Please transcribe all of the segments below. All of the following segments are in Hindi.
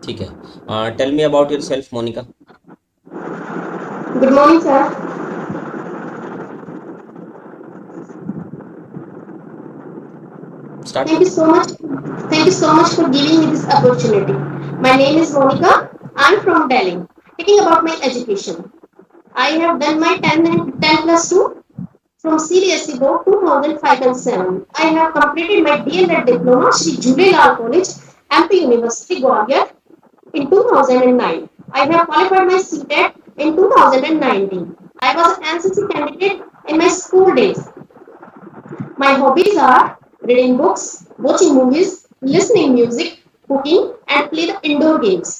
ठीक है। Tell me about yourself Monika. Good morning, sir. Start Thank you करो। so much. Thank you so much for giving me this opportunity. My name is Monica. I'm from Delhi. Talking about my education. I have done my 10 plus 2 from CBSE board 2005 and 7. I have completed my DLED diploma Sri Jhulelal College, MP University, Gwalior in 2009. I have qualified my CTET in 2019. I was an NCC candidate in my school days. My hobbies are reading books, watching movies, listening music, cooking, and play the indoor games.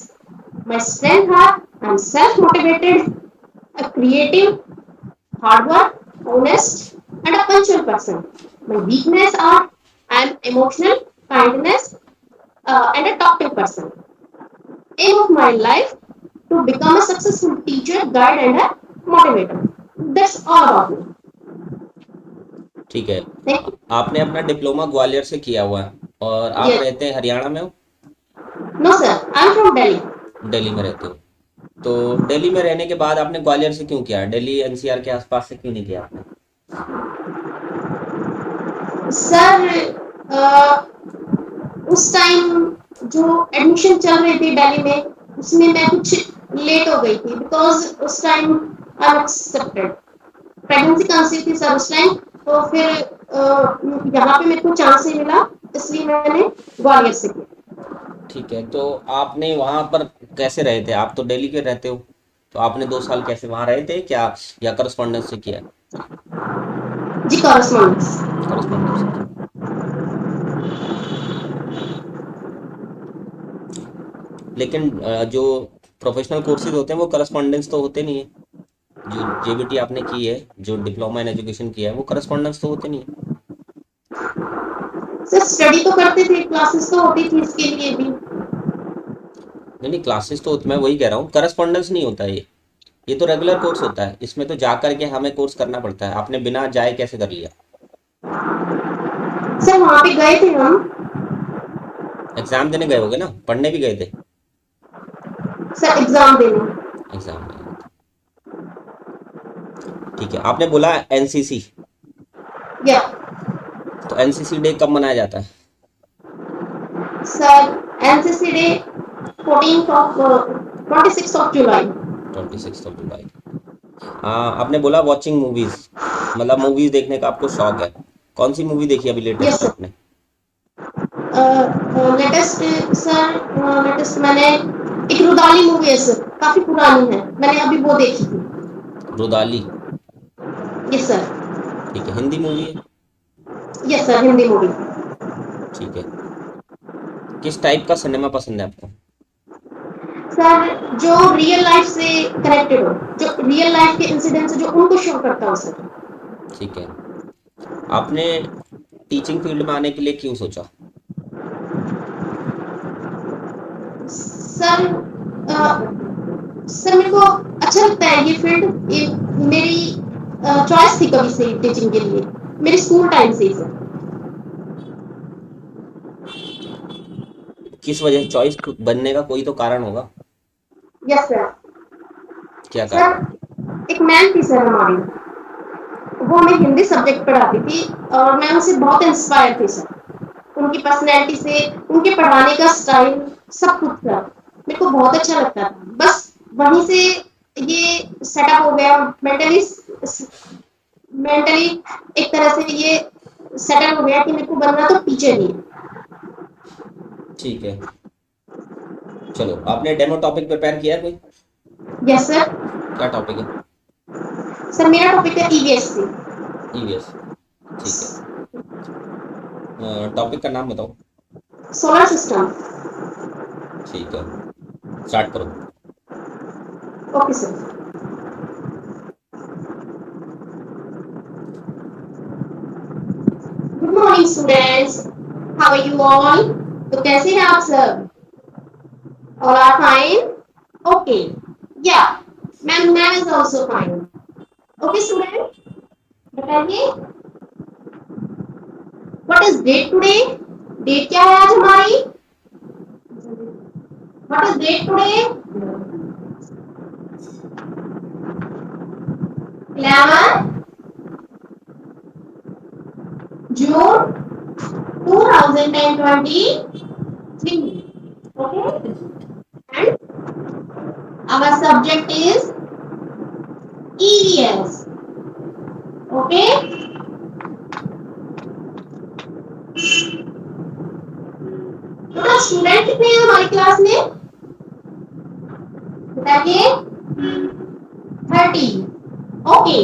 My strengths are I'm self-motivated, a creative, hard work, honest, and a punctual person. My weakness are I'm emotional, kindness, and a talkative person. Aim of my life to become a successful teacher, guide, and a motivator. That's all about me. ठीक है। Thank you. आपने अपना डिप्लोमा ग्वालियर से किया हुआ है और आप Yes. रहते हैं हरियाणा में हो। No, sir. I'm from Delhi. Delhi में रहते हो। तो दिल्ली में रहने के बाद आपने ग्वालियर से क्यों किया, दिल्ली एनसीआर के आसपास से क्यों नहीं किया आपने। सर उस टाइम जो एडमिशन चल रहे थे दिल्ली में उसमें मैं कुछ लेट हो गई थी बिकॉज उस टाइम अनएक्सेप्टेड प्रेगनेंसी कंसीव थी सर उस टाइम। तो फिर यहाँ पे मेरे को चांस नहीं मिला इसलिए मैंने ग्वालियर से किया। ठीक है, तो आपने वहाँ पर कैसे रहे थे, आप तो दिल्ली के रहते हो, तो आपने 2 साल कैसे वहाँ रहे थे क्या, या करस्पॉन्डेंस से किया। जी कॉरेस्पॉन्डेंस। करस्पॉन्डेंस से किया। लेकिन जो प्रोफेशनल कोर्सेज होते हैं वो करस्पॉन्डेंस तो होते नहीं है। जो जेबीटी आपने की है, जो डिप्लोमा इन एजुकेशन किया है, वो करस्पॉन्डेंस तो होते नहीं है। सर स्टडी तो करते थे क्लासेस तो होती थी इसके लिए भी। नहीं नहीं, क्लासेस तो मैं वही कह रहा हूँ, करस्पॉन्डेंस नहीं होता है ये तो रेगुलर कोर्स होता है, इसमें तो जा कर के हमें कोर्स करना पड़ता है, आपने बिना जाए कैसे कर लिया। सर वहाँ पे गए थे हम। एग्जाम देने गए होगे ना, पढ़ने भी गए थे। सर एग्जाम देने। एग्जाम देने गए थे। ठीक है, आपने बोला एनसीसी। या तो एनसीसी डे कब मनाया जाता है। Sir NCC day 14 of 26 of July. 26 जुलाई। आपने बोला वॉचिंग मूवीज, मतलब मूवीज देखने का आपको शौक है। कौन सी मूवी देखी अभी यस लेटेस्ट में सर। आपने। लेटेस्ट सर लेटेस्ट मैंने एक रुदाली मूवी है सर काफी पुरानी है मैंने अभी वो देखी थी। रुदाली। Yes sir. ठीक है, हिंदी मूवी है। Yes sir Hindi movie. ठीक है, किस टाइप का सिनेमा पसंद है आपको। सर जो रियल लाइफ से कनेक्टेड हो जो रियल लाइफ के इंसिडेंट जो उनको शो करता हो सर। ठीक है, आपने टीचिंग फील्ड में आने के लिए क्यों सोचा। सर सर मेरे को अच्छा लगता है ये फील्ड ये मेरी चॉइस थी कभी से टीचिंग के लिए मेरे स्कूल टाइम से ही सर। किस वजह चॉइस बनने का कोई तो कारण होगा। Yes sir. क्या कारण। सर एक मैम थी सर हमारी वो हमें हिंदी सब्जेक्ट पढ़ाती थी और मैं उनसे बहुत इंस्पायर थी सर उनकी पर्सनैलिटी से उनके पढ़ाने का स्टाइल सब कुछ था मेरे को बहुत अच्छा लगता था। बस वहीं से ये सेटअप हो गया मेंटली मेंटली एक तरह से ये सेटअप हो गया कि मेरे को बनना तो टीचर ही है। ठीक है, चलो आपने डेमो टॉपिक प्रिपेयर किया है कोई। Yes sir. क्या टॉपिक है। सर मेरा टॉपिक है ईवीएससी। ईवीएस। ठीक है, टॉपिक का नाम बताओ। Solar system. ठीक है, स्टार्ट करो। Okay sir. Good morning students. How are you all. तो कैसे हैं आप सब। All are fine. ओके या ma'am is also fine. Okay student बताइए what is date today. Date क्या है आज हमारी। What is date today? 11 June 2023. Okay, and our subject is EVS. Okay, तो स्टूडेंट कितने हैं हमारी क्लास में? बताइए 30. Okay,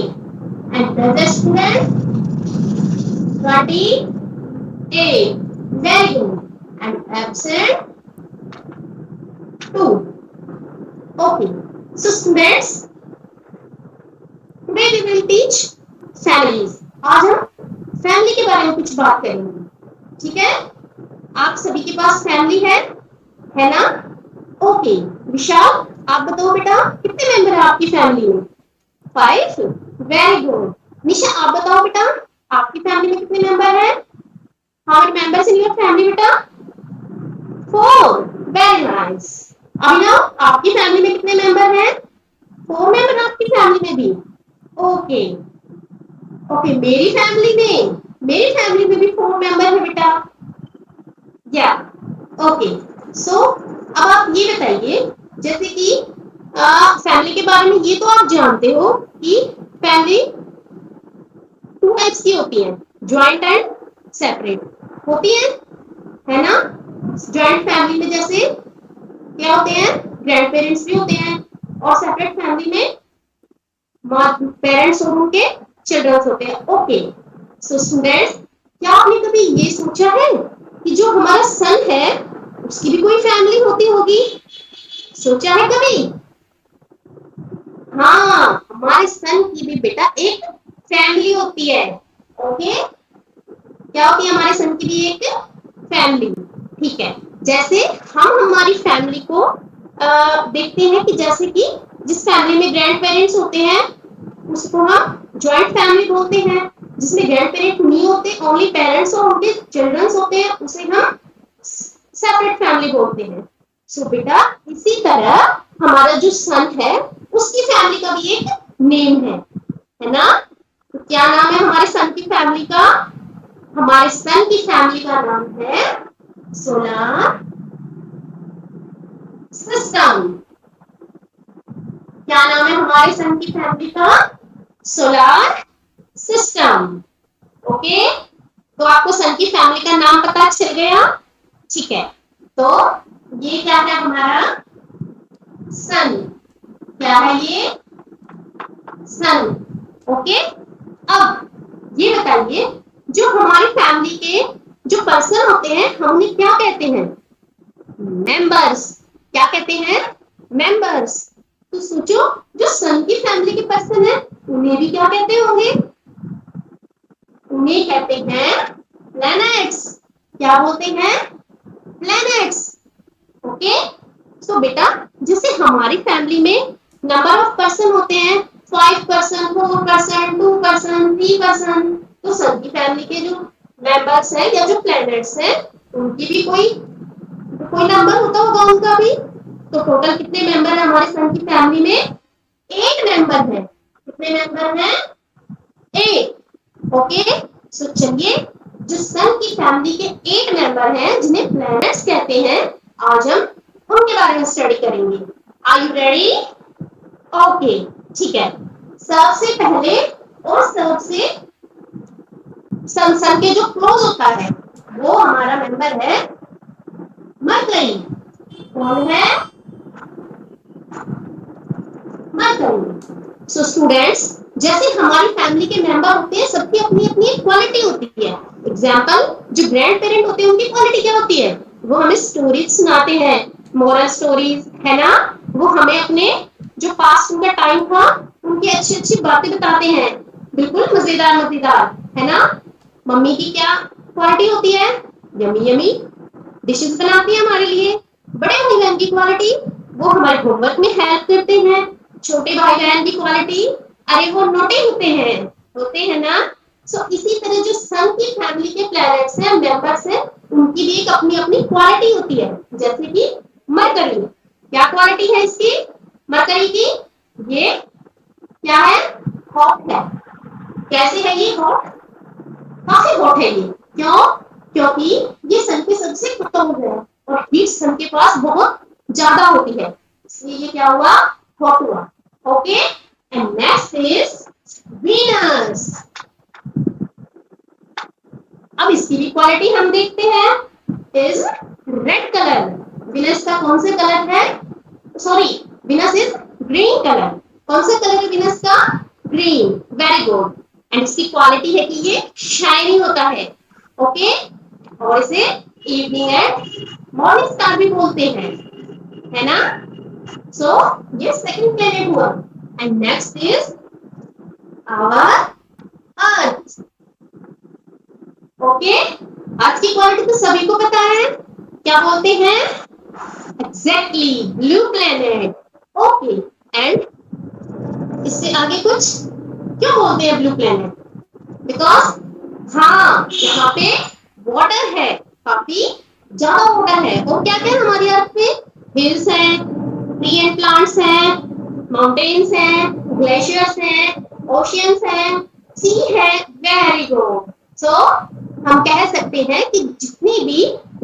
and present student 28. Very good. And absent 2. Okay, so students, today we will teach families. आज हम फैमिली के बारे में कुछ बात करेंगे. ठीक है, आप सभी के पास फैमिली है ना? ओके, विशाल आप बताओ बेटा कितने मेंबर है आपकी फैमिली में? 5. Very good. निशा आप बताओ बेटा आपकी फैमिली में कितने मेंबर हैं? How many members in your family बेटा? 4. Very nice. अभिनव आपकी फैमिली में कितने मेंबर हैं? 4 मेंबर आपकी फैमिली में भी. ओके ओके, मेरी फैमिली में भी 4 मेंबर है बेटा. या ओके, सो अब आप ये बताइए, जैसे कि फैमिली के बारे में ये तो आप जानते हो कि फैमिली 2 टाइप्स की होती है, ज्वाइंट एंड सेपरेट होती है ना? ज्वाइंट फैमिली में जैसे क्या होते हैं, ग्रैंड पेरेंट्स भी होते हैं, और सेपरेट फैमिली में पेरेंट्स और उनके चिल्ड्रंस होते हैं. ओके, सो स्टूडेंट्स, क्या आपने कभी ये सोचा है कि जो हमारा सन है उसकी भी कोई फैमिली होती होगी? सोचा है कभी? हाँ, हमारे सन की भी बेटा एक फैमिली होती है. ओके, क्या होती है हमारे सन की भी एक फैमिली? ठीक है, जैसे हम हमारी फैमिली को देखते हैं कि जैसे कि जिस फैमिली में ग्रैंड पेरेंट्स होते हैं उसको हम ज्वाइंट फैमिली बोलते हैं. जिसमें ग्रैंड पेरेंट नहीं होते, ओनली पेरेंट्स और उनके चिल्ड्रंस होते हैं, उसे हम सेपरेट फैमिली बोलते हैं. सो बेटा इसी तरह हमारा जो सन है उसकी फैमिली का भी एक नेम है ना? तो क्या नाम है हमारे सन की फैमिली का? हमारे सन की फैमिली का नाम है सोलर सिस्टम. क्या नाम है हमारे सन की फैमिली का? Solar system. ओके, तो आपको सन की फैमिली का नाम पता चल गया. ठीक है, तो ये क्या है हमारा सन. क्या है ये? सन. ओके, अब ये बताइए, जो हमारी फैमिली के जो पर्सन होते हैं हम उन्हें क्या कहते हैं? मेंबर्स. क्या कहते हैं? मेंबर्स. तो सोचो, जो सन की फैमिली के पर्सन है उन्हें भी क्या कहते होंगे? उन्हें कहते हैं प्लैनेट्स. क्या बोलते हैं? प्लैनेट्स. ओके, सो बेटा जैसे हमारी फैमिली में नंबर ऑफ पर्सन होते हैं 5 पर्सन, 4 पर्सन, 2 पर्सन, 3 पर्सन, तो सन की फैमिली के जो मेंबर्स हैं या जो प्लैनेट्स हैं उनकी भी कोई नंबर होता होगा उनका भी. तो टोटल कितने मेंबर है हमारे सन की फैमिली में? 8 मेंबर है. कितने मेंबर हैं? 8. ओके, सो चलिए, जो सन की फैमिली के 8 मेंबर हैं जिन्हें प्लैनेट्स कहते हैं, आज हम उनके बारे में स्टडी करेंगे. Are you ready? ओके, ठीक है. सबसे पहले और सबसे सन के जो क्लोज होता है वो हमारा मेंबर है मरकरी. कौन है? मरकरी. सो स्टूडेंट्स, जैसे हमारी फैमिली के मेंबर होते हैं सबकी अपनी अपनी क्वालिटी होती है. एग्जाम्पल, जो ग्रैंड पेरेंट होते हैं उनकी क्वालिटी क्या होती है? वो हमें स्टोरीज सुनाते हैं, मोरल स्टोरीज, है ना? वो हमें अपने जो पास्ट उनका टाइम था उनकी अच्छी अच्छी बातें बताते हैं, बिल्कुल मजेदार, है ना? मम्मी की क्या क्वालिटी होती है? यमी यमी डिशेस बनाती है हमारे लिए. बड़े भाई बहन की क्वालिटी, वो हमारे होमवर्क में हेल्प करते हैं. छोटे भाई बहन की क्वालिटी, अरे वो नोटी होते हैं ना? सो इसी तरह जो सन की फैमिली के प्लैनेट्स हैं, मेंबर्स हैं, उनकी भी एक अपनी अपनी क्वालिटी होती है. जैसे कि मरकरी, क्या क्वालिटी है इसकी मरकरी की? ये क्या है? हॉट है। कैसे है ये हॉट? काफी हॉट है ये। क्यों? क्योंकि ये सन के सबसे करीब है और हीट सन के पास बहुत ज्यादा होती है, इसलिए ये क्या हुआ? हॉट हुआ। Okay, and next is Venus. अब इसकी भी क्वालिटी हम देखते हैं, इज रेड कलर। वीनस का कौन सा कलर है? Sorry, Venus is green colour. कौन सा कलर है वीनस का? ग्रीन। Very good. एंड इसकी क्वालिटी है कि ये शाइनी होता है। ओके, और इसे इवनिंग एंड मॉर्निंग स्टार भी बोलते हैं, है ना? सो ये सेकंड प्लेनेट हुआ। And next is our earth. Okay, earth की क्वालिटी तो सभी को पता है, क्या बोलते हैं? Exactly, blue planet. Okay, and इससे आगे कुछ क्यों बोलते हैं ब्लू प्लेनेट? बिकॉज हाँ, यहाँ पे वाटर है, काफी ज्यादा वाटर है। और क्या क्या हमारी अर्थ पे? हिल्स हैं, ट्री एंड प्लांट्स हैं, माउंटेन्स हैं, ग्लेशियर्स हैं, ओशियंस हैं, सी है। Very good. सो हम कह सकते हैं कि जितनी भी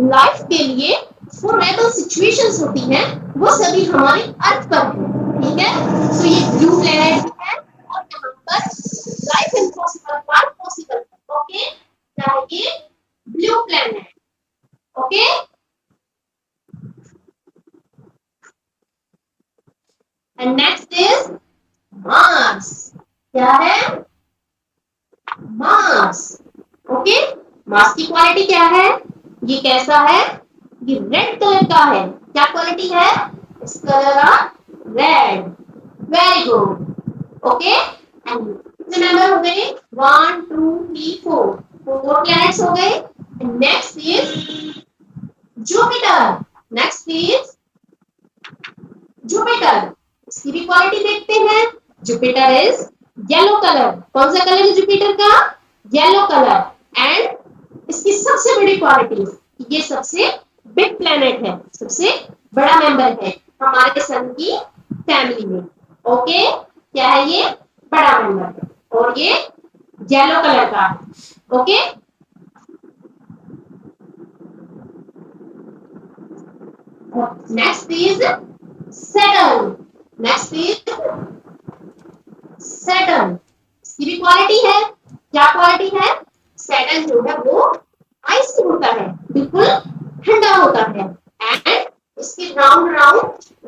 लाइफ के लिए फोरेबल सिचुएशंस होती हैं वो सभी हमारे अर्थ पर है। ठीक है, सो ये ब्लू प्लेनेट है और यहाँ पर लाइफ इम्पॉसिबल पार्ट पॉसिबल है। ओके, क्या है ये? Blue planet. Okay, and next is Mars. क्या है? मार्स। ओके, मार्स की क्वालिटी क्या है? ये कैसा है? ये रेड कलर का है। क्या क्वालिटी है? इस colour of red. Very good. Okay, and कितने नंबर हो गए? 1 2 3 4, 4 प्लैनेट्स हो गए। Next is Jupiter. Next is Jupiter. इसकी भी क्वालिटी देखते हैं। Jupiter is yellow colour. कौन सा कलर है जुपिटर का? Yellow colour. एंड इसकी सबसे बड़ी क्वालिटी, ये सबसे बिग प्लेनेट है, सबसे बड़ा मेंबर है हमारे सन की फैमिली में। ओके, क्या है ये? बड़ा मेंबर है और ये येलो कलर का है। Okay, next is Saturn. Next is Saturn. इसकी भी क्वालिटी है। क्या क्वालिटी है? सैटर्न जो है वो आइस होता है, बिल्कुल ठंडा होता है। एंड इसके राउंड राउंड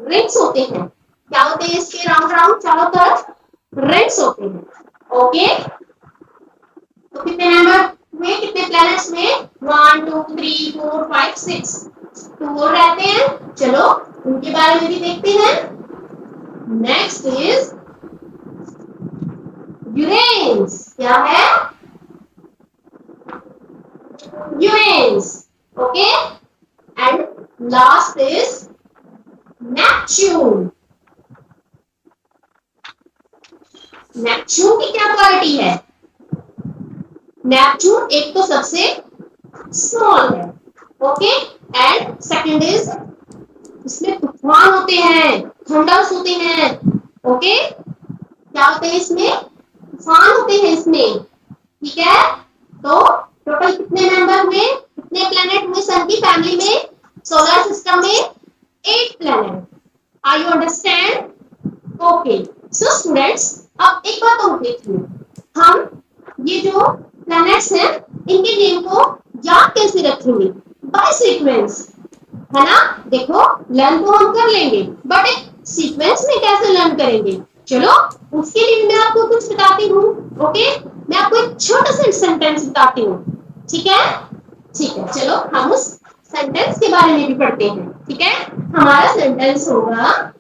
रिंग्स होते हैं। क्या होते हैं इसके राउंड राउंड चारों तरफ? रिंग्स होते हैं। ओके, तो कितने नंबर में, कितने प्लैनेट्स में? 1 2 3 4 5 6, तो और रहते हैं। चलो उनके बारे में भी देखते हैं। Next is Uranus. क्या है? Uranus. Okay, and last is Neptune. Neptune की क्या क्वालिटी है? नेपच्यून एक तो सबसे स्मॉल है। ओके, एंड सेकंड इज इसमें तूफान होते हैं, थंडर्स होते हैं। ओके, क्या होते हैं इसमें? तूफान होते हैं इसमें। ठीक है, तो टोटल कितने मेंबर हुए, कितने प्लैनेट हुए सन की फैमिली में, सोलर सिस्टम में? 8 planet. Are you understand? Okay, so students, अब एक बात और देखिए, हम ये जो प्लैनेट्स हैं इनके नेम को याद कैसे रखेंगे? बाय सीक्वेंस, है ना? देखो, लर्न तो हम कर लेंगे, बट एक सीक्वेंस में कैसे लर्न करेंगे? चलो उसके लिए मैं आपको कुछ बताती हूँ। ओके, मैं आपको एक छोटा सा सेंटेंस बताती हूँ। ठीक है? ठीक है, चलो हम उस सेंटेंस के बारे में भी पढ़ते हैं। ठीक है, हमारा सेंटेंस होगा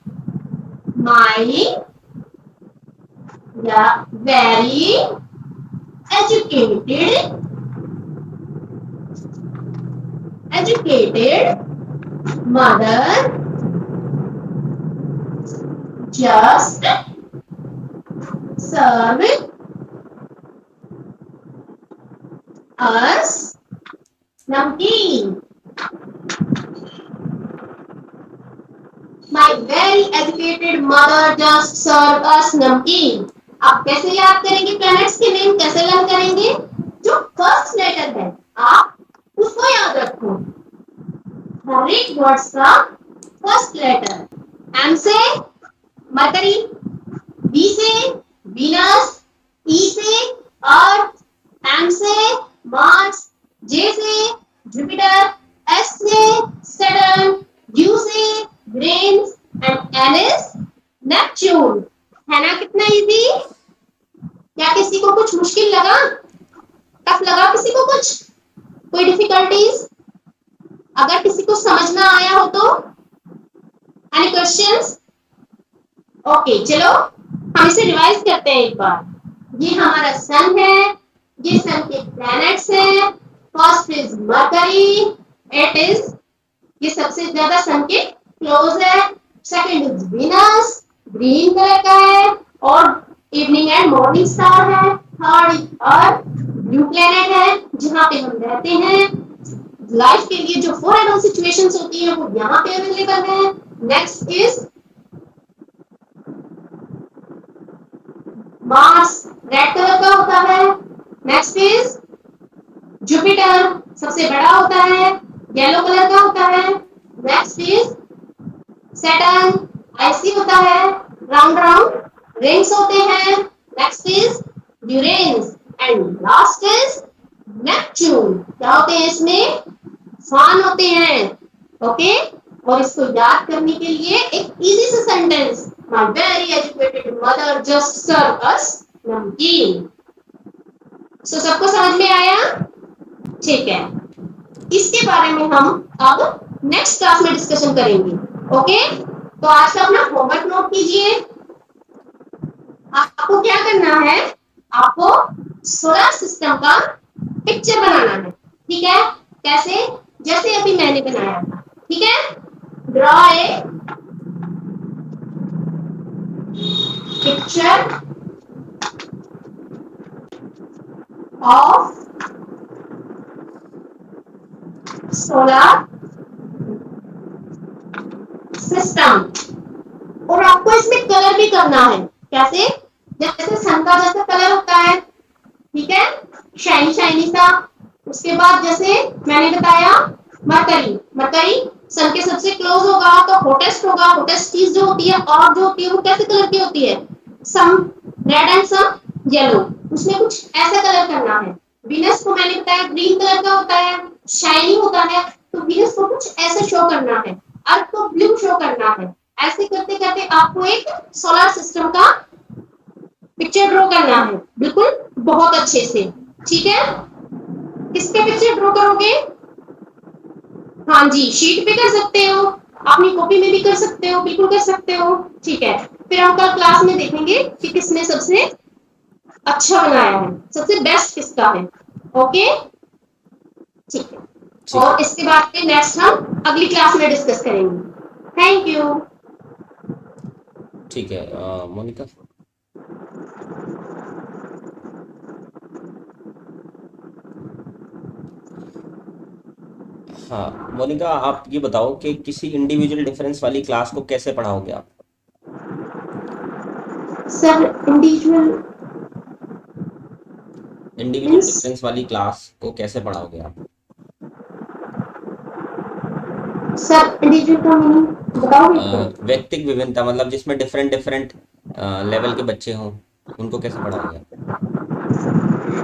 माई या very educated mother just serve us namkeen. My very educated mother just served us नमकीन। आप कैसे याद करेंगे प्लैनेट्स के नेम, कैसे लर्न करेंगे? जो फर्स्ट लेटर है आप उसको याद रखो। हर एक वर्ड्स का फर्स्ट लेटर। एम से मरकरी, बी से वीनस, ई से अर्थ, एम से मार्स, जे से जुपिटर, एस से सैटर्न, यू से Uranus and N is Neptune. है ना कितना इजी? क्या किसी को कुछ मुश्किल लगा, टफ लगा किसी को कुछ, कोई डिफिकल्टीज? अगर किसी को समझ ना आया हो तो एनी क्वेश्चंस? ओके चलो हम इसे रिवाइज करते हैं एक बार। ये हमारा सन है, ये सन के प्लैनेट्स हैं। First is mercury, it is, ये सबसे ज्यादा सन के क्लोज है। Second is Venus, green colour का है और इवनिंग एंड मॉर्निंग स्टार है। Third is earth, blue planet है जहां पे हम रहते हैं। लाइफ के लिए जो फॉरेबल सिचुएशंस होती है वो यहाँ पे अवेलेबल है। Next is Mars, red colour का होता है। नेक्स्ट इज जुपिटर, सबसे बड़ा होता है, येलो कलर का होता है। नेक्स्ट इज सैटर्न, आइसी होता है, राउंड राउंड रिंग्स होते हैं। Next is Uranus and last is Neptune. क्या होते हैं इसमें? फान होते हैं। ओके, और इसको याद करने के लिए एक इजी सा sentence, my very educated mother just serve us नमकीन। सो सबको समझ में आया? ठीक है, इसके बारे में हम अब नेक्स्ट क्लास में डिस्कशन करेंगे। ओके, तो आज का अपना होमवर्क नोट कीजिए। आपको क्या करना है? आपको सोलर सिस्टम का पिक्चर बनाना है। ठीक है, कैसे? जैसे अभी मैंने बनाया था। ठीक है, draw a picture of solar system. और आपको इसमें कलर भी करना है। कैसे? जैसे सन का जैसा कलर होता है, ठीक है, शाइनी शाइनी सा। उसके बाद जैसे मैंने बताया मरकरी, मरकरी सन के सबसे क्लोज होगा तो हॉटेस्ट होगा। हॉटेस्ट चीज जो होती है और जो होती है वो कैसे कलर की होती है? Some red and some yellow. उसमें कुछ ऐसा कलर करना है। वीनस को मैंने बताया ग्रीन कलर का होता है, शाइनी होता है, तो वीनस को कुछ ऐसे शो करना है, अर्थ को ब्लू शो करना है। ऐसे करते करते आपको एक सोलर सिस्टम का पिक्चर ड्रॉ करना है, बिल्कुल बहुत अच्छे से। ठीक है, किस पे पिक्चर ड्रॉ करोगे? हाँ जी, शीट पे कर सकते हो, अपनी कॉपी में भी कर सकते हो, बिल्कुल कर सकते हो। ठीक है, फिर हम कल क्लास में देखेंगे कि किसने सबसे अच्छा बनाया है, सबसे बेस्ट किसका है। ओके, ठीक है, और इसके बाद में नेक्स्ट हम अगली क्लास में डिस्कस करेंगे। Thank you. ठीक है मोनिका। हाँ मोनिका, आप ये बताओ कि किसी इंडिविजुअल डिफरेंस वाली क्लास को कैसे पढ़ाओगे आप? सर इंडिविजुअल डिफरेंस वाली क्लास को कैसे पढ़ाओगे आप? सर इंडिविजुअल का मीनिंग बताओगे? व्यक्तिक विभिन्नता, मतलब जिसमें डिफरेंट डिफरेंट लेवल के बच्चे हों, उनको कैसे पढ़ाओगे आप?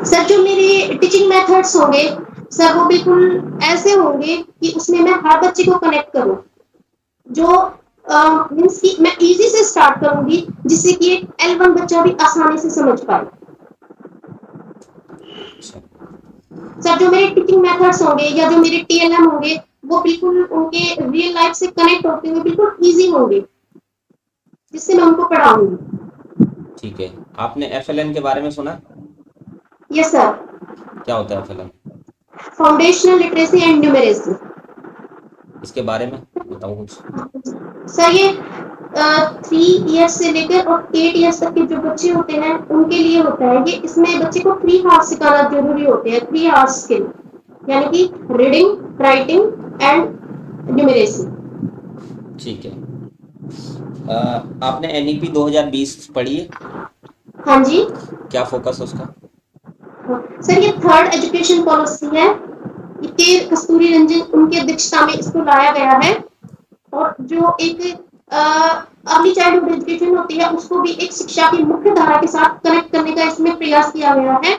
सर जो मेरे टीचिंग मेथड्स होंगे सर वो बिल्कुल ऐसे होंगे कि उसमें मैं हर बच्चे को कनेक्ट करूं। जो मींस कि मैं इजी से स्टार्ट करूंगी जिससे कि एक L1 बच्चा भी आसानी से समझ पाए। सर जो मेरे टीचिंग मेथड्स होंगे या जो मेरे TLM होंगे वो बिल्कुल उनके रियल लाइफ से कनेक्ट होते हुए बिल्कुल इजी होंगे जिससे मैं उनको पढ़ाऊंगी। ठीक है, आपने FLN के बारे में सुना? Yes sir. क्या होता है FLN? Foundational literacy and numeracy. इसके बारे में बताओ कुछ। सर ये 3 इयर्स से लेकर और 8 इयर्स तक के जो बच्चे होते हैं उनके लिए होता है। ये इसमें बच्चे को 3 हार्स सिखाना जरूरी होते हैं। 3 हार्स स्किल यानी कि रीडिंग, राइटिंग एंड न्यूमेरेसी। ठीक है, आपने एनईपी 2020 पढ़ी है? हाँ जी। क्या फोकस है उसका? सर ये थर्ड एजुकेशन पॉलिसी है, ये कस्तूरी रंजन उनकी अध्यक्षता में इसको लाया गया है। और जो एक अर्ली चाइल्डहुड एजुकेशन होती है उसको भी एक शिक्षा की मुख्य धारा के साथ कनेक्ट करने का इसमें प्रयास किया गया है।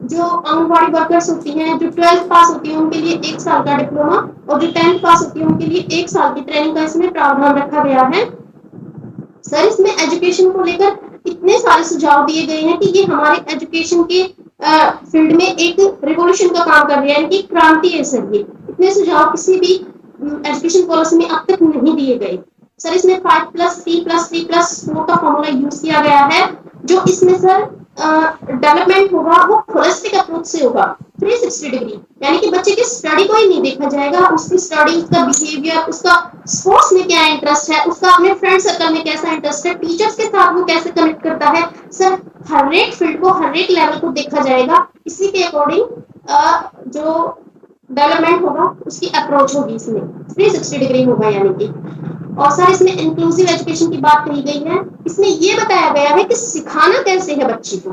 जो आंगनबाड़ी वर्कर्स होती हैं, जो 12th पास होती है उनके लिए 1 साल का डिप्लोमा, और जो 10th पास होती है उनके लिए 1 साल की ट्रेनिंग का इसमें प्रावधान रखा गया है। सर इसमें एजुकेशन को लेकर इतने सारे सुझाव दिए गए हैं कि ये हमारे एजुकेशन के फील्ड में एक रिवॉल्यूशन का काम कर रही है, इनकी क्रांति है सर। ये इतने सुझाव किसी भी एजुकेशन पॉलिसी में अब तक नहीं दिए गए। सर इसमें 5+3+3+4 का फॉर्मूला यूज किया गया है। जो इसमें सर डेवलपमेंट होगा वो होलिस्टिक अप्रोच से होगा, 360 डिग्री, यानी कि बच्चे की स्टडी को ही नहीं देखा जाएगा, उसकी स्टडी, उसका बिहेवियर, उसका स्पोर्ट्स में क्या इंटरेस्ट है, उसका अपने फ्रेंड सर्कल में कैसा इंटरेस्ट है, टीचर्स के साथ वो कैसे कनेक्ट करता है। सर हर एक फील्ड को, हर एक लेवल को देखा जाएगा। इसी के अकॉर्डिंग जो डेवलपमेंट होगा उसकी अप्रोच होगी, इसमें 360 डिग्री होगा यानी कि। और सर इसमें इंक्लूसिव एजुकेशन की बात कही गई है। इसमें ये बताया गया है कि सिखाना कैसे है बच्चे को।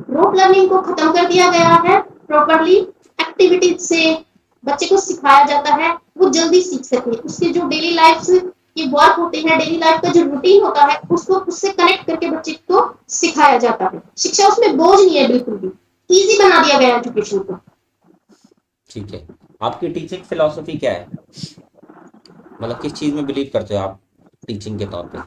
रोट लर्निंग को खत्म कर दिया गया है, प्रॉपरली एक्टिविटीज से बच्चे को सिखाया जाता है, वो जल्दी सीख सके। उसके जो डेली लाइफ के वर्क होते हैं, डेली लाइफ का जो रूटीन होता है, उसको उससे कनेक्ट करके बच्चे को सिखाया जाता है। शिक्षा उसमें बोझ नहीं है, बिल्कुल भी इजी बना दिया गया एजुकेशन को। ठीक है। आपकी टीचिंग फिलॉसफी क्या है? मतलब किस चीज में बिलीव करते हो आप टीचिंग के तौर पे?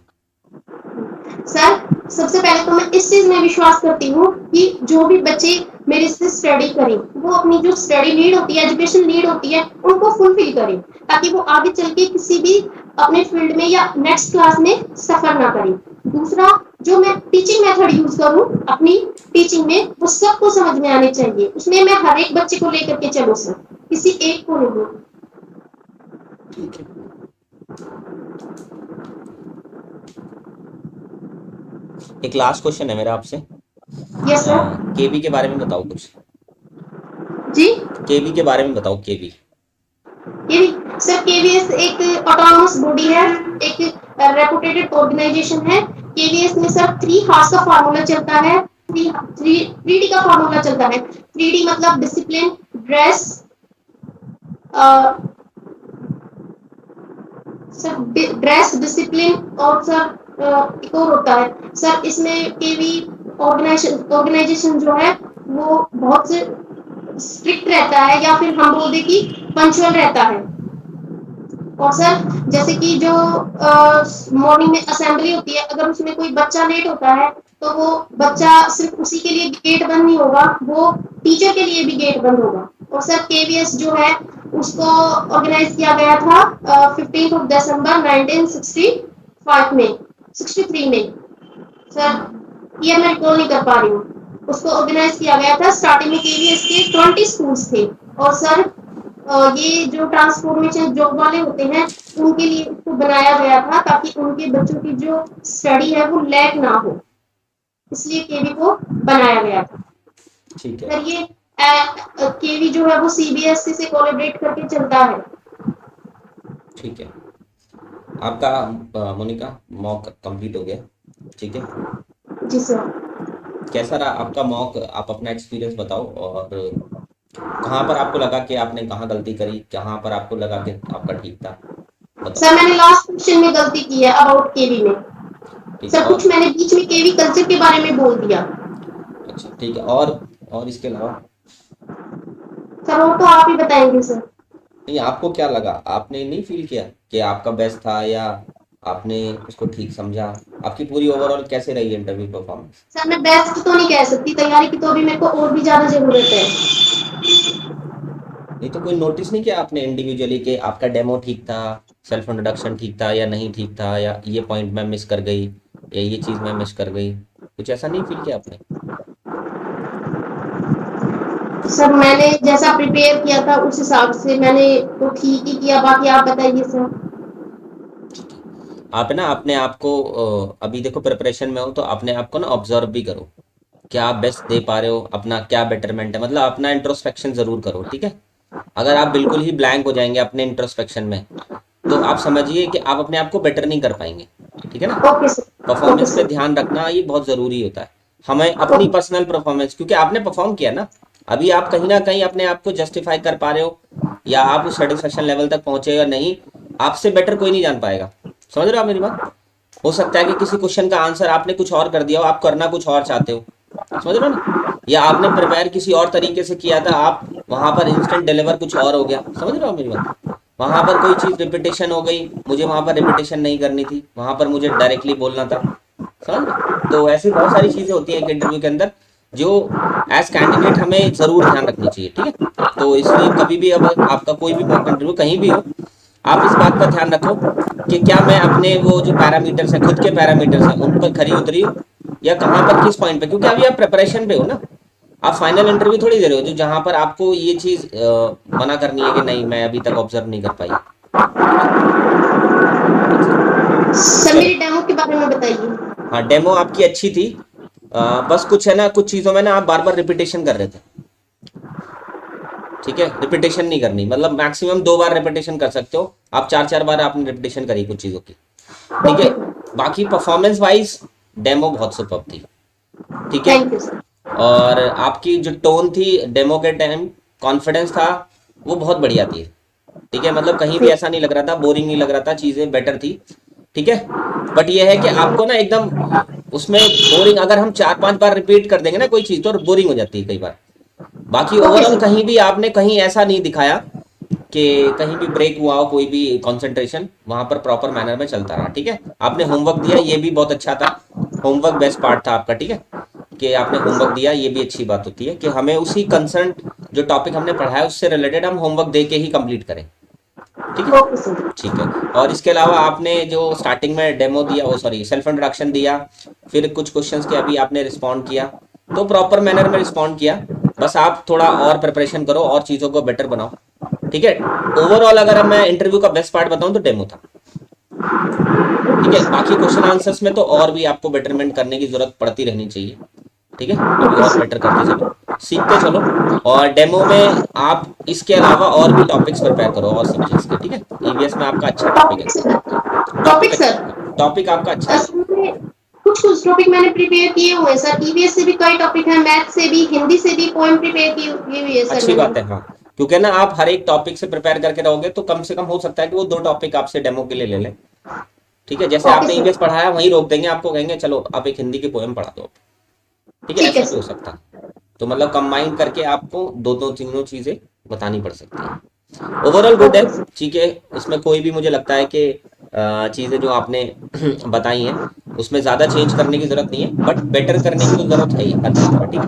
सर सबसे पहले तो मैं इस चीज में विश्वास करती हूँ कि जो भी बच्चे मेरे से स्टडी करें, वो अपनी जो स्टडी नीड होती है, एजुकेशन नीड होती है, उनको फुलफिल करें, ताकि वो आगे चल के किसी भी अपने फील्ड में या नेक्स्ट क्लास में सफर ना करें। दूसरा, जो मैं टीचिंग मेथड यूज करूँ अपनी टीचिंग में, वो सबको समझ में आने चाहिए। उसमें मैं हर एक बच्चे को लेकर के चलूँ सर, किसी एक को नहीं। ठीक है। एक लास्ट क्वेश्चन है मेरा आपसे। Yes sir. केवी के बारे में बताओ कुछ। जी केवी के बारे में बताओ। केवी ये सर, केवीएस एक ऑटोनॉमस बॉडी है, एक रेपुटेटेड ऑर्गेनाइजेशन है। केवीएस में सर 3 हार्स का फार्मूला चलता है, 3D का फार्मूला चलता है। 3D मतलब discipline, dress, sir dress, discipline, और सर एक और होता है सर। इसमें केवी ऑर्गेनाइजेशन जो है वो बहुत स्ट्रिक्ट रहता है, या फिर हम बोल दें कि पंचुअल रहता है। और सर जैसे कि जो मॉर्निंग में असेंबली होती है, अगर उसमें कोई बच्चा लेट होता है तो वो बच्चा सिर्फ उसी के लिए गेट बंद नहीं होगा, वो टीचर के लिए भी गेट बंद होगा। और सर केवीएस जो है उसको ऑर्गेनाइज किया गया था 15 दिसंबर 1965 में, 63 में सर, ये मैं रिकॉल नहीं कर पा रही हूँ। उसको ऑर्गेनाइज किया गया था। स्टार्टिंग में केवीएस के 20 स्कूल्स थे। और सर ये जो ट्रांसफॉर्मेशन जॉब वाले होते हैं उनके लिए उसको बनाया गया था, ताकि उनके बच्चों की जो स्टडी है वो लैग ना हो, इसलिए केवी को बनाया गया था। ठीक है। सर ये केवी जो है वो सीबीएसई से कोलैबोरेट करके चलता है। ठीक है। आपका मोनिका मॉक कंप्लीट हो गया। ठीक है। जी सर। कैसा रहा आपका मॉक? आप अपना एक्सपीरियंस बताओ, और कहाँ पर आपको लगा कि आपने कहाँ गलती करी, कहाँ पर आपको लगा कि आपका ठीक था, बताओ। सर मैंने लास्ट क्वेश्चन में गलती की है अबाउट केवी में। ठीक है। सर कुछ मैंने बीच में केवी कल्चर के बारे में बोल दिया। अच्छा ठीक है। और इसके अलावा? सर वो तो आप ही बताएंगे सर। नहीं, आपको क्या लगा? आपने नहीं फील किया कि आपका बेस्ट था, या आपने उसको ठीक समझा? आपकी पूरी ओवरऑल कैसे रही इंटरव्यू परफॉर्मेंस? सर मैं बेस्ट तो नहीं कह सकती, तैयारी की तो अभी मेरे को और भी ज्यादा जरूरत है। नहीं तो कोई नोटिस नहीं किया आपने इंडिविजुअली कि आपका डेमो ठीक था, सेल्फ इंट्रोडक्शन ठीक था या नहीं ठीक था, या ये पॉइंट मैं मिस कर गई, या ये चीज़ मैं मिस कर गई? कुछ ऐसा नहीं फील किया आपने? सर मैंने जैसा प्रिपेयर किया था उस हिसाब से मैंने तो ठीक ही किया, बाकी आप बताइए सर। आप ना अपने आप को अभी देखो प्रिपरेशन में हो, तो अपने आप को ना ऑब्जर्व भी करो, क्या आप बेस्ट दे पा रहे हो, अपना क्या बेटरमेंट है, मतलब अपना इंट्रोस्पेक्शन ज़रूर करो। ठीक है। अगर आप बिल्कुल ही ब्लैंक हो जाएंगे अपने इंट्रोस्पेक्शन में, तो आप समझिए कि आप अपने आप को बेटर नहीं कर पाएंगे। ठीक है ना। Okay sir. ओके परफॉर्मेंस पे सर। ध्यान रखना ये बहुत ज़रूरी होता है। हमें अपनी ओके। पर्सनल परफॉर्मेंस, क्योंकि आपने परफॉर्म किया ना, अभी आप कहीं ना कहीं अपने आप को जस्टिफाई कर पा रहे हो या आप उस सेटिस्फेक्शन लेवल तक पहुंचे या नहीं, आपसे बेटर कोई नहीं जान पाएगा। समझ रहे हो आप मेरी बात। हो सकता है कि किसी क्वेश्चन का आंसर आपने कुछ और कर दिया हो, आप करना कुछ और चाहते हो। समझ रहे हो ना। या आपने प्रिपेयर किसी और तरीके से किया था, आप वहां पर इंस्टेंट डिलीवर कुछ और हो गया। समझ रहे हो आप मेरी बात। वहां पर कोई चीज़ रिपीटेशन हो गई, मुझे वहां पर रिपीटेशन नहीं करनी थी, वहां पर मुझे डायरेक्टली बोलना था। समझ रहे। तो ऐसी बहुत सारी चीज़ें होती हैं एक इंटरव्यू के अंदर, जो एज कैंडिडेट हमें ज़रूर ध्यान रखनी चाहिए। ठीक है। तो इसलिए कभी भी अब आपका कोई भी मॉक इंटरव्यू कहीं भी हो, आप इस बात का ध्यान रखो कि क्या मैं अपने वो जो पैरामीटर्स हैं, खुद के पैरामीटर्स हैं, उन पर खरी उतरी हूँ या कहाँ पर किस पॉइंट पे, क्योंकि अभी आप प्रिपरेशन पे हो ना। आप फाइनल इंटरव्यू थोड़ी दे रहे हो जो जहाँ पर आपको ये चीज़ मना करनी है कि नहीं मैं अभी तक ऑब्जर्व नहीं कर पाई। ठीक है। सर चलो। मेरी डेमो के बारे में बताइए। हाँ, डेमो आपकी अच्छी थी। बस कुछ है ना, कुछ चीज़ों में ना आप बार बार रिपीटेशन कर रहे थे। ठीक है। रिपीटेशन नहीं करनी, मतलब मैक्सिमम 2 बार रिपीटेशन कर सकते हो आप, 4 4 बार आपने रिपीटेशन करी कुछ चीज़ों की। ठीक है। Okay sir. बाकी परफॉर्मेंस वाइज डेमो बहुत सुपर थी। ठीक है। Thank you sir. और आपकी जो टोन थी डेमो के टाइम, कॉन्फिडेंस था, वो बहुत बढ़िया थी। ठीक है। मतलब कहीं भी ऐसा नहीं लग रहा था, बोरिंग नहीं लग रहा था, चीज़ें बेटर थी। ठीक है। बट ये है कि आपको ना एकदम उसमें बोरिंग, अगर हम 4 5 बार रिपीट कर देंगे ना कोई चीज़, तो बोरिंग हो जाती है कई बार। बाकी ओके ओवरऑल सर। कहीं भी आपने कहीं ऐसा नहीं दिखाया कि कहीं भी ब्रेक हुआ हो, कोई भी कंसंट्रेशन वहां पर प्रॉपर मैनर में चलता रहा। ठीक है। आपने होमवर्क दिया, ये भी बहुत अच्छा था। होमवर्क बेस्ट पार्ट था आपका। ठीक है। कि आपने होमवर्क दिया, ये भी अच्छी बात होती है कि हमें उसी कंसर्न जो टॉपिक हमने पढ़ा है उससे रिलेटेड हम होमवर्क दे के ही कंप्लीट करें। ठीक है। Okay sir. ठीक है। और इसके अलावा आपने जो स्टार्टिंग में डेमो दिया, वो सॉरी सेल्फ इंट्रोडक्शन दिया, फिर कुछ क्वेश्चंस के अभी आपने रिस्पॉन्ड किया, तो प्रॉपर मैनर में रिस्पॉन्ड किया। बस आप थोड़ा और प्रिपरेशन करो और चीज़ों को बेटर बनाओ। ठीक है। ओवरऑल अगर मैं इंटरव्यू का बेस्ट पार्ट बताऊं तो डेमो था। ठीक है। बाकी क्वेश्चन आंसर्स में तो और भी आपको बेटरमेंट करने की जरूरत पड़ती रहनी चाहिए। ठीक है। अभी ओके और सर। बेटर करते चलो, सीखते चलो। और डेमो में आप इसके अलावा और भी टॉपिक्स प्रिपेयर करो और सब्जेक्ट्स के। ठीक है। ईवीएस में आपका अच्छा टॉपिक है। Topic sir. टॉपिक टॉपिक अच्छा सर। है, टॉपिक आपका अच्छा है। असल में कुछ कुछ टॉपिक मैंने प्रिपेयर किए हुए हैं सर। ईवीएस से भी कई टॉपिक हैं, मैथ से भी, हिंदी से भी पोएम प्रिपेयर की हुई है सर अच्छी मैंने। बात है। हाँ, क्योंकि ना आप हर एक टॉपिक से प्रिपेयर करके रहोगे तो कम से कम हो सकता है कि वो 2 टॉपिक आपसे डेमो के लिए ले लें। ठीक है। जैसे ओके आपने सर। ईवीएस पढ़ाया वहीं रोक देंगे, आपको कहेंगे चलो आप एक हिंदी की पोएम पढ़ा दो। ठीक है। ठीक है ऐसा भी हो सर। सकता है। तो मतलब कंबाइन करके आपको दो दो तीनों चीज़ें बतानी पड़ सकती हैं। ओवरऑल गुड है। Okay sir. ठीक है। इसमें कोई भी मुझे लगता है कि चीज़ें जो आपने बताई हैं उसमें ज़्यादा चेंज करने की ज़रूरत नहीं है, बट बेटर करने की तो ज़रूरत है ही हर चीज़ में। ठीक है।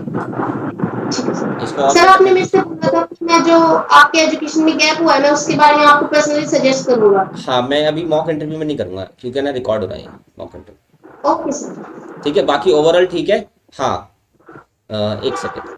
ठीक है सर। इसको और सर बेटर आपने करने मेरे की। से बोला था कि मैं जो आपके एजुकेशन में गैप हुआ है मैं उसके बारे में आपको पर्सनली सजेस्ट करूंगा। हाँ, मैं अभी मॉक इंटरव्यू में नहीं करूँगा क्योंकि ना रिकॉर्ड हो रहा है मॉक इंटरव्यू। Okay sir. ठीक है। बाकी ओवरऑल ठीक है। हाँ। एक सेकेंड।